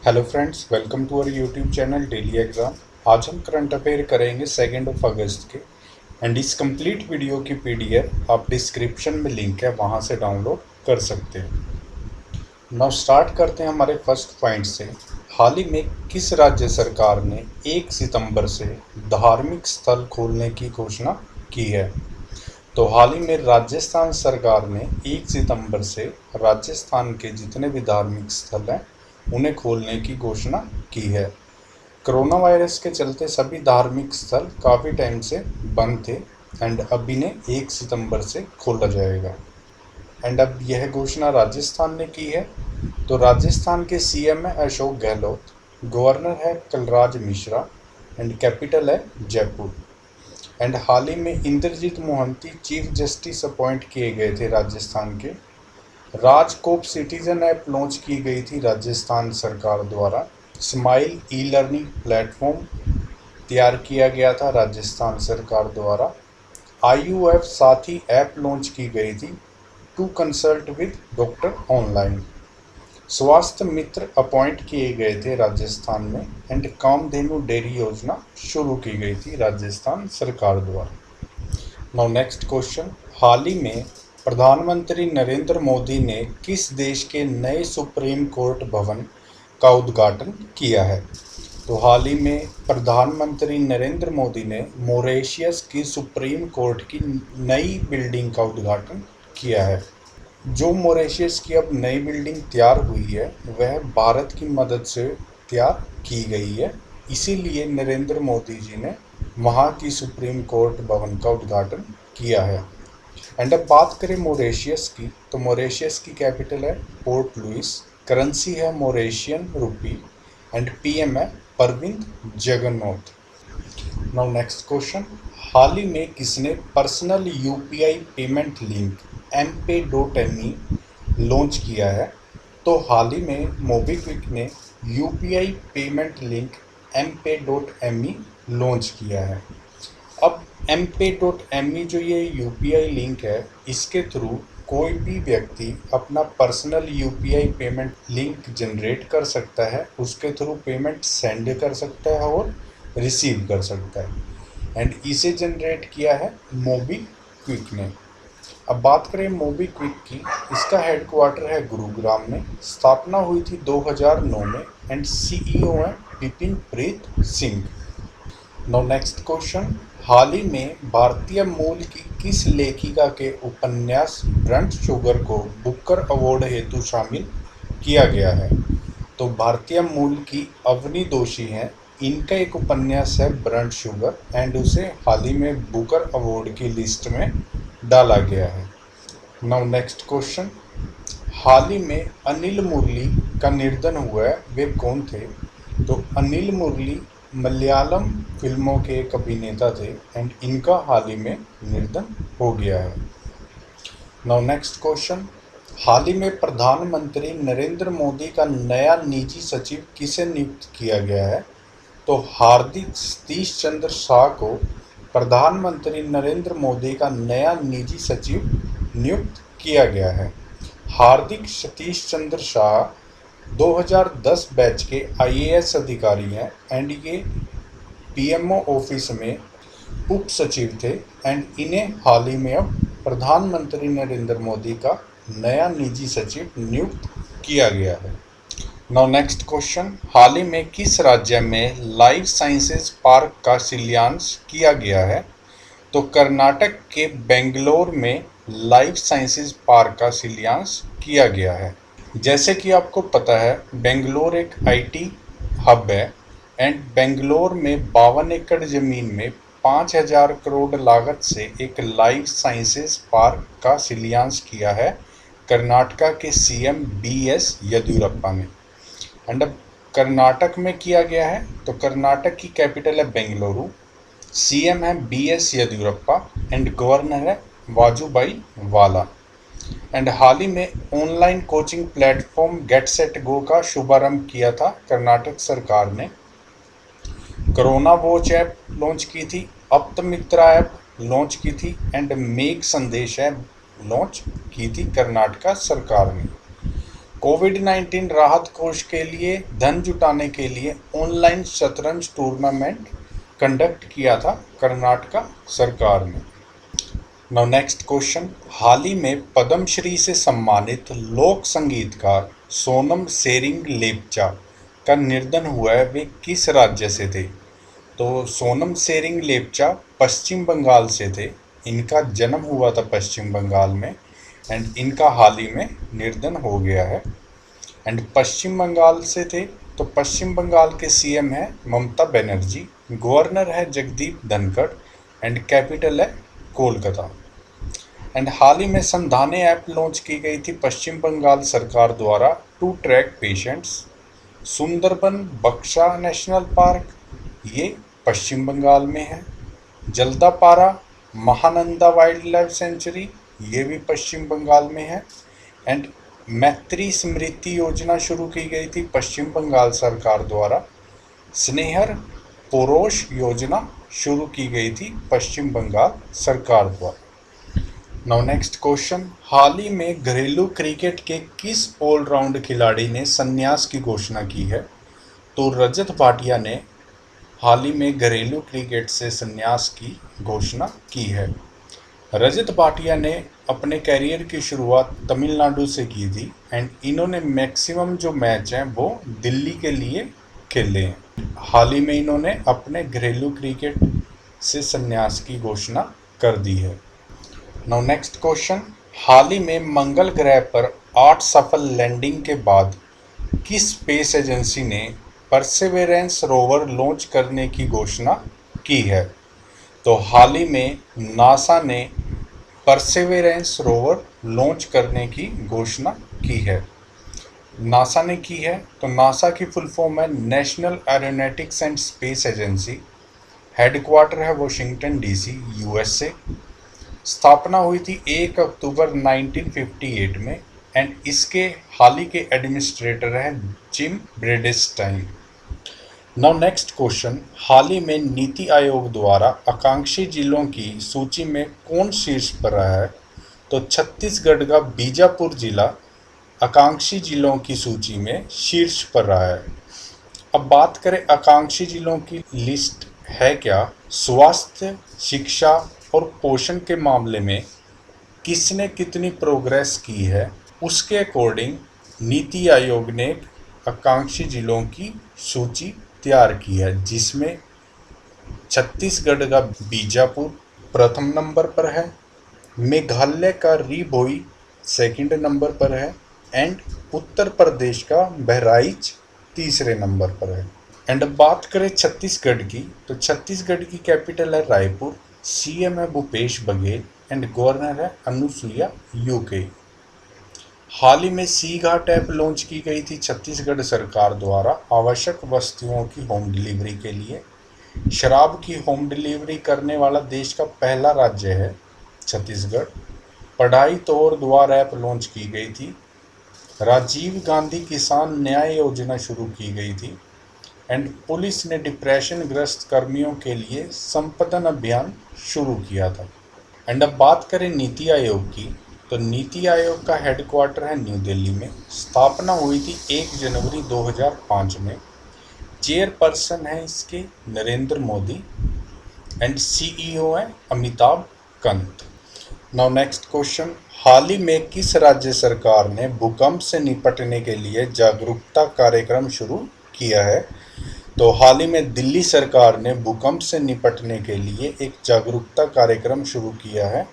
Hello friends, welcome to our YouTube channel daily exam. आज हम current affair करेंगे 2 अगस्त के। एंड इस कंप्लीट वीडियो की पीडीएफ आप डिस्क्रिप्शन में लिंक है, वहां से डाउनलोड कर सकते हैं। नाउ स्टार्ट करते हैं हमारे फर्स्ट पॉइंट से। हाल ही में किस राज्य सरकार ने 1 सितंबर से धार्मिक स्थल खोलने की घोषणा की है? तो हाल ही में राजस्थान सरकार ने 1 सितंबर से राजस्थान के जितने भी धार्मिक स्थल हैं उन्हें खोलने की घोषणा की है। कोरोना वायरस के चलते सभी धार्मिक स्थल काफ़ी टाइम से बंद थे एंड अब इन्हें 1 सितंबर से खोला जाएगा। एंड अब यह घोषणा राजस्थान ने की है। तो राजस्थान के सीएम है अशोक गहलोत, गवर्नर है कलराज मिश्रा एंड कैपिटल है जयपुर। एंड हाल ही में Indrajit Mohanty chief justice appoint किए गए थे राजस्थान के। राजकोप सिटीजन ऐप लॉन्च की गई थी राजस्थान सरकार द्वारा। स्माइल ई लर्निंग प्लेटफॉर्म तैयार किया गया था राजस्थान सरकार द्वारा। आईयूएफ साथी ऐप लॉन्च की गई थी to consult with doctor online. स्वास्थ्य मित्र अपॉइंट किए गए थे राजस्थान में एंड कामधेनु डेयरी योजना शुरू की गई थी राजस्थान सरकार द्वारा। नाउ नेक्स्ट क्वेश्चन, हाल ही में प्रधानमंत्री नरेंद्र मोदी ने किस देश के नए सुप्रीम कोर्ट भवन का उद्घाटन किया है? तो हाल ही में प्रधानमंत्री नरेंद्र मोदी ने मॉरिशस की सुप्रीम कोर्ट की नई बिल्डिंग का उद्घाटन किया है। जो मॉरिशस की अब नई बिल्डिंग तैयार हुई है वह भारत की मदद से तैयार की गई है, इसीलिए नरेंद्र मोदी जी ने वहाँ की सुप्रीम कोर्ट भवन का उद्घाटन किया है। एंड अब बात करें मॉरिशस की, तो मॉरिशस की कैपिटल है पोर्ट लुइस, करेंसी है मॉरिशियन रुपी एंड पीएम है Pravind Jugnauth. Now next question, हाल ही में किसने personal UPI payment link MPay.me launch किया है? तो हाल ही में मोबीक्विक ने UPI payment link MPay.me launch किया है। अब MPay.me जो ये यूपीआई लिंक है, इसके थ्रू कोई भी व्यक्ति अपना personal UPI payment link generate कर सकता है, उसके थ्रू पेमेंट सेंड कर सकता है और रिसीव कर सकता है। एंड इसे जनरेट किया है मोबीक्विक ने। अब बात करें मोबीक्विक की, इसका हेडक्वार्टर है गुरुग्राम में, स्थापना हुई थी 2009 में एंड सीईओ है Vipin Preet Singh. Now next question, हाल ही में भारतीय मूल की किस लेखिका के उपन्यास ब्रंट शुगर को बुकर अवार्ड हेतु शामिल किया गया है? तो भारतीय मूल की अवनी दोषी हैं, इनका एक उपन्यास है ब्रंट शुगर एंड उसे हाल ही में बुकर अवार्ड की लिस्ट में डाला गया है। नाउ नेक्स्ट क्वेश्चन, हाल ही में अनिल मुरली का निधन हुआ है, वे कौन थे? तो अनिल मुरली मलयालम फिल्मों के एक अभिनेता थे एंड इनका हाल ही में निधन हो गया है। नाउ नेक्स्ट क्वेश्चन, हाल ही में प्रधानमंत्री नरेंद्र मोदी का नया निजी सचिव किसे नियुक्त किया गया है? तो हार्दिक सतीश चंद्र शाह को प्रधानमंत्री नरेंद्र मोदी का नया निजी सचिव नियुक्त किया गया है। हार्दिक सतीश चंद्र शाह 2010 बैच के आईएएस अधिकारी हैं एंड ये पीएमओ ऑफिस में उप सचिव थे एंड इन्हें हाल ही में अब प्रधानमंत्री नरेंद्र मोदी का नया निजी सचिव नियुक्त किया गया है। नाउ नेक्स्ट क्वेश्चन, हाल ही में किस राज्य में लाइफ साइंसेज पार्क का शिलान्यास किया गया है? तो कर्नाटक के बेंगलोर में लाइफ साइंसेज पार्क का शिलान्यास किया गया है। जैसे कि आपको पता है बेंगलोर एक आईटी हब है एंड बेंगलोर में 52 एकड़ ज़मीन में 5,000 करोड़ लागत से एक लाइफ साइंसेज पार्क का शिलान्यास किया है कर्नाटका के सीएम BS येदियुरप्पा ने। एंड अब कर्नाटक में किया गया है, तो कर्नाटक की कैपिटल है बेंगलुरु, सीएम है BS येदियुरप्पा एंड गवर्नर है वाजुभाई वाला। एंड हाल ही में online coaching platform get set go का शुभारंभ किया था कर्नाटक सरकार ने। कोरोना वॉच ऐप लॉन्च की थी, अप्तमित्रा ऐप लॉन्च की थी एंड मेक संदेश ऐप लॉन्च की थी कर्नाटका सरकार ने। कोविड-19 राहत कोष के लिए धन जुटाने के लिए ऑनलाइन शतरंज टूर्नामेंट कंडक्ट किया था कर्नाटका सरकार ने। नाउ नेक्स्ट क्वेश्चन, हाल ही में पद्मश्री से सम्मानित लोक संगीतकार सोनम सेरिंग लेप्चा का निधन हुआ है, वे किस राज्य से थे? तो सोनम सेरिंग लेप्चा पश्चिम बंगाल से थे। इनका जन्म हुआ था पश्चिम बंगाल में एंड इनका हाल ही में निधन हो गया है। एंड पश्चिम बंगाल से थे तो पश्चिम बंगाल के सीएम है ममता बनर्जी, गवर्नर है जगदीप धनखड़ एंड कैपिटल है कोलकाता। एंड हाल ही में संधाने ऐप लॉन्च की गई थी पश्चिम बंगाल सरकार द्वारा टू ट्रैक पेशेंट्स। सुंदरबन बक्सा नेशनल पार्क ये पश्चिम बंगाल में है। Jaldapara Mahananda wild life sanctuary ये भी पश्चिम बंगाल में है। एंड मैत्री स्मृति योजना शुरू की गई थी पश्चिम बंगाल सरकार द्वारा। स्नेहर पोरोश योजना शुरू की गई थी पश्चिम बंगाल सरकार द्वारा। नाउ नेक्स्ट क्वेश्चन, हाल ही में घरेलू क्रिकेट के किस ऑलराउंड खिलाड़ी ने संन्यास की घोषणा की है? तो रजत भाटिया ने हाल ही में घरेलू क्रिकेट से संन्यास की घोषणा की है। रजत भाटिया ने अपने कैरियर की शुरुआत तमिलनाडु से की थी एंड इन्होंने मैक्सिमम जो मैच हैं वो दिल्ली के लिए खेले हैं। हाल ही में इन्होंने अपने घरेलू क्रिकेट से संन्यास की घोषणा कर दी है। नाउ नेक्स्ट क्वेश्चन, हाल ही में मंगल ग्रह पर 8 सफल लैंडिंग के बाद किस स्पेस एजेंसी ने परसेवेरेंस रोवर लॉन्च करने की घोषणा की है? तो हाल ही में नासा ने परसेवेरेंस रोवर लॉन्च करने की घोषणा की है। नासा ने की है तो नासा की फुल फॉर्म है national aeronautics and space agency. Headquarter है वॉशिंगटन डीसी यूएसए। स्थापना हुई थी 1 अक्टूबर 1958 में एंड इसके हाल ही के एडमिनिस्ट्रेटर हैं जिम ब्रेडेस्टाइन। नाउ नेक्स्ट क्वेश्चन, हाल ही में नीति आयोग द्वारा आकांक्षी जिलों की सूची में कौन शीर्ष पर रहा है? तो छत्तीसगढ़ का बीजापुर जिला आकांक्षी जिलों की सूची में शीर्ष पर रहा है। अब बात करें आकांक्षी जिलों की लिस्ट है क्या। स्वास्थ्य, शिक्षा और पोषण के मामले में किसने कितनी प्रोग्रेस की है, उसके अकॉर्डिंग नीति आयोग ने आकांक्षी जिलों की सूची तैयार की है, जिसमें छत्तीसगढ़ का बीजापुर प्रथम नंबर पर है, मेघालय का री-भोई सेकंड नंबर पर है एंड उत्तर प्रदेश का बहराइच तीसरे नंबर पर है। एंड अब बात करें छत्तीसगढ़ की, तो छत्तीसगढ़ की कैपिटल है रायपुर, सीएम है भूपेश बघेल एंड गवर्नर है अनुसुईया यूके। हाल ही में सी घाट ऐप लॉन्च की गई थी छत्तीसगढ़ सरकार द्वारा आवश्यक वस्तुओं की होम डिलीवरी के लिए। शराब की होम डिलीवरी करने वाला देश का पहला राज्य है छत्तीसगढ़। पढ़ाई तो और द्वार ऐप लॉन्च की गई थी। राजीव गांधी किसान न्याय योजना शुरू की गई थी एंड पुलिस ने डिप्रेशन ग्रस्त कर्मियों के लिए संपदन अभियान शुरू किया था। एंड अब बात करें नीति आयोग की, तो नीति आयोग का हेडक्वार्टर है न्यू दिल्ली में। स्थापना हुई थी 1 जनवरी 2005 में। चेयरपर्सन है इसके नरेंद्र मोदी एंड सीईओ है Amitabh Kant. Now next question, हाल ही में किस राज्य सरकार ने भूकंप से निपटने के लिए जागरूकता कार्यक्रम शुरू किया है? तो हाल ही में दिल्ली सरकार ने भूकंप से निपटने के लिए एक जागरूकता कार्यक्रम शुरू किया है।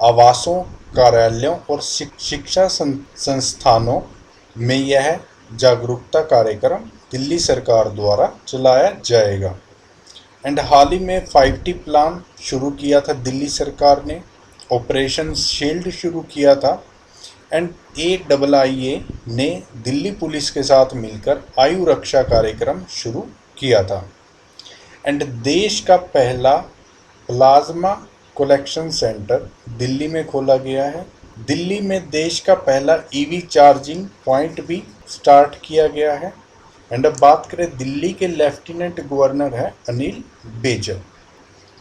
आवासों, कार्यालयों और शिक्षा संस्थानों में यह जागरूकता कार्यक्रम दिल्ली सरकार द्वारा चलाया जाएगा। एंड हाल ही में 5T प्लान शुरू किया था दिल्ली सरकार ने। ऑपरेशन शील्ड शुरू किया था एंड AIIA ने दिल्ली पुलिस के साथ मिलकर आयु रक्षा कार्यक्रम शुरू किया था। एंड देश का पहला प्लाज्मा कलेक्शन सेंटर दिल्ली में खोला गया है। दिल्ली में देश का पहला EV चार्जिंग पॉइंट भी स्टार्ट किया गया है। एंड अब बात करें दिल्ली के लेफ्टिनेंट गवर्नर है Anil Baijal.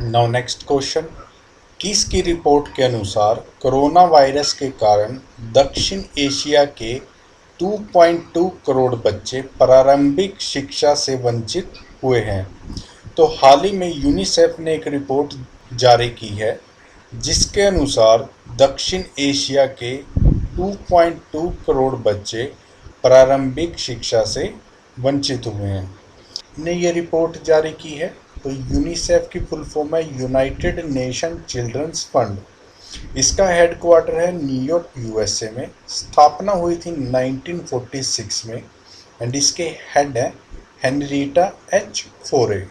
Now next question, किसकी रिपोर्ट के अनुसार कोरोना वायरस के कारण दक्षिण एशिया के 2.2 करोड़ बच्चे प्रारंभिक शिक्षा से वंचित हुए हैं। तो हाल ही में यूनिसेफ ने एक रिपोर्ट जारी की है जिसके अनुसार दक्षिण एशिया के 2.2 करोड़ बच्चे प्रारंभिक शिक्षा से वंचित हुए हैं। ने ये रिपोर्ट जारी की है। तो यूनिसेफ की फुल फॉर्म है यूनाइटेड नेशन चिल्ड्रंस फंड। इसका हेडक्वार्टर है न्यूयॉर्क यूएसए में। स्थापना हुई थी 1946 में एंड इसके हेड है हेनरीटा एच फोरे।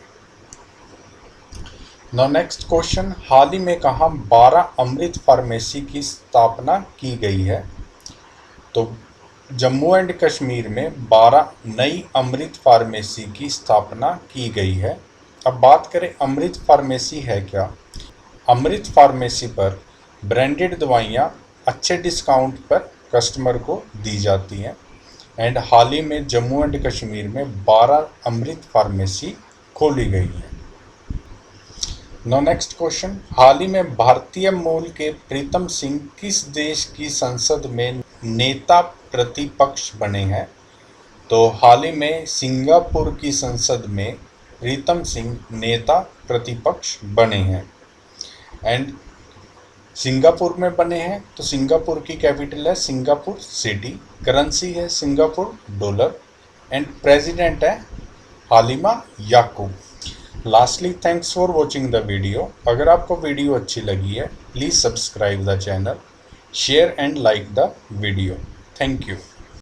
नाउ नेक्स्ट क्वेश्चन, हाल ही में कहाँ 12 अमृत फार्मेसी की स्थापना की गई है? तो जम्मू एंड कश्मीर में 12 नई अमृत फार्मेसी की स्थापना की गई है। अब बात करें अमृत फार्मेसी है क्या। अमृत फार्मेसी पर ब्रांडेड दवाइयाँ अच्छे डिस्काउंट पर कस्टमर को दी जाती हैं एंड हाल ही में जम्मू एंड कश्मीर में 12 अमृत फार्मेसी खोली गई हैं। नो नेक्स्ट क्वेश्चन, हाल ही में भारतीय मूल के प्रीतम सिंह किस देश की संसद में नेता प्रतिपक्ष बने हैं? तो हाल ही में सिंगापुर की संसद में प्रीतम सिंह नेता प्रतिपक्ष बने हैं एंड सिंगापुर में बने हैं। तो सिंगापुर की कैपिटल है सिंगापुर सिटी, करेंसी है सिंगापुर डॉलर एंड प्रेसिडेंट है Halimah Yacob. Lastly thanks for watching the video. अगर आपको वीडियो अच्छी लगी है please subscribe the channel, share and like the video. Thank you.